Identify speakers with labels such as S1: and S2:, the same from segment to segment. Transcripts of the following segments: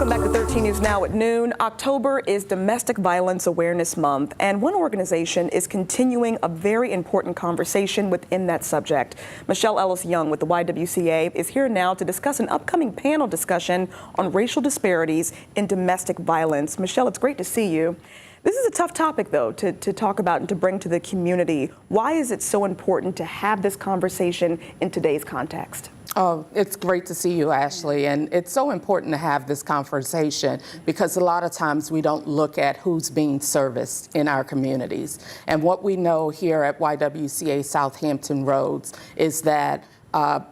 S1: Welcome back to 13 News Now at noon. October is Domestic Violence Awareness Month, and one organization is continuing a very important conversation within that subject. Michelle Ellis Young with the YWCA is here now to discuss an upcoming panel discussion on racial disparities in domestic violence. Michelle, it's great to see you. This is a tough topic, though, to talk about and to bring to the community. Why is it so important to have this conversation in today's context?
S2: Oh, it's great to see you, Ashley. And it's so important to have this conversation because a lot of times we don't look at who's being serviced in our communities. And what we know here at YWCA Southampton Roads is that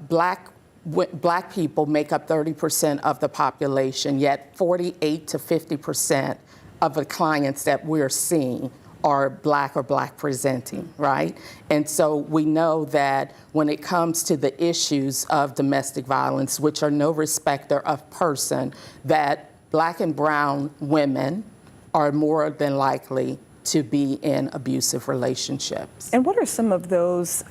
S2: Black people make up 30% of the population, yet 48 to 50% of the clients that we're seeing are Black or Black presenting, right? And so we know that when it comes to the issues of domestic violence, which are no respecter of person, that Black and brown women are more than likely to be in abusive relationships.
S1: And what are some of those,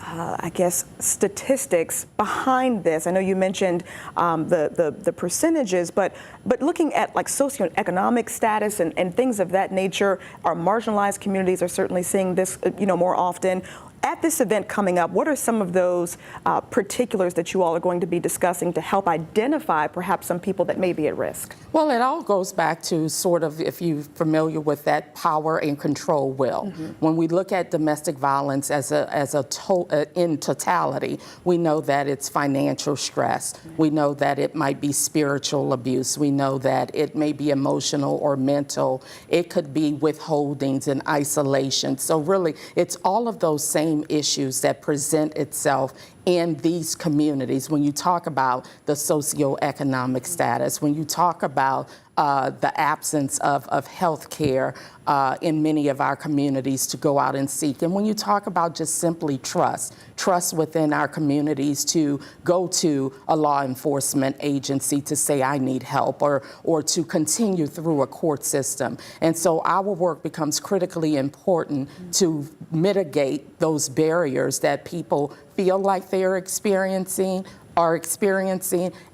S1: statistics behind this? I know you mentioned the percentages, but looking at like socioeconomic status and things of that nature, our marginalized communities are certainly seeing this, more often. At this event coming up, what are some of those particulars that you all are going to be discussing to help identify perhaps some people that may be at risk? Well,
S2: it all goes back to sort of, if you're familiar with that power and control will. Mm-hmm. When we look at domestic violence in totality, we know that it's financial stress. Mm-hmm. We know that it might be spiritual abuse. We know that it may be emotional or mental. It could be withholdings and isolation. So really, it's all of those same issues that present itself in these communities. When you talk about the socioeconomic status, when you talk about the absence of health care in many of our communities to go out and seek. And when you talk about just simply trust within our communities to go to a law enforcement agency to say, I need help, or to continue through a court system. And so our work becomes critically important to mitigate those barriers that people feel like they're experiencing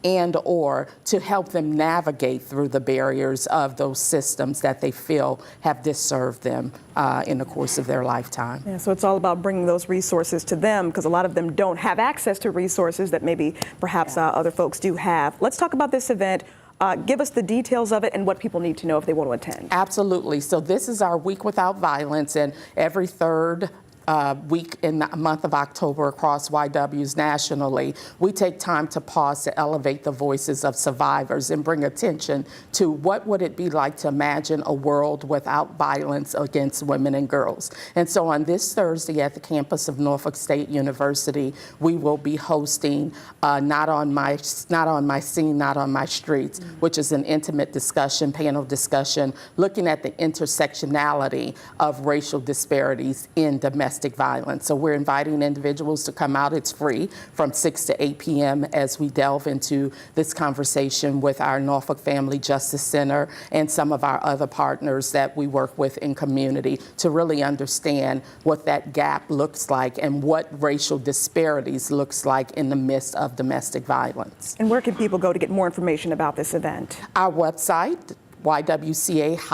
S2: and or to help them navigate through the barriers of those systems that they feel have disserved them in the course of their lifetime.
S1: Yeah, so it's all about bringing those resources to them because a lot of them don't have access to resources that maybe perhaps other folks do have. Let's talk about this event. Give us the details of it and what people need to know if they want to attend.
S2: Absolutely. So this is our Week Without Violence, and every third week in the month of October across YWs nationally, we take time to pause to elevate the voices of survivors and bring attention to what would it be like to imagine a world without violence against women and girls. And so on this Thursday at the campus of Norfolk State University, we will be hosting Not on My Scene, Not on My Streets, which is an intimate panel discussion, looking at the intersectionality of racial disparities in domestic violence. So we're inviting individuals to come out. It's free from 6 to 8 p.m. as we delve into this conversation with our Norfolk Family Justice Center and some of our other partners that we work with in community to really understand what that gap looks like and what racial disparities looks like in the midst of domestic violence.
S1: And where can people go to get more information about this event?
S2: Our website, ywca-shr.org.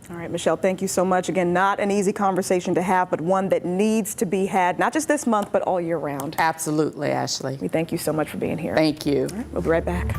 S1: All right, Michelle, thank you so much. Again, not an easy conversation to have, but one that needs to be had, not just this month, but all year round.
S2: Absolutely, Ashley.
S1: We thank you so much for being here.
S2: Thank you.
S1: All right, we'll be right back.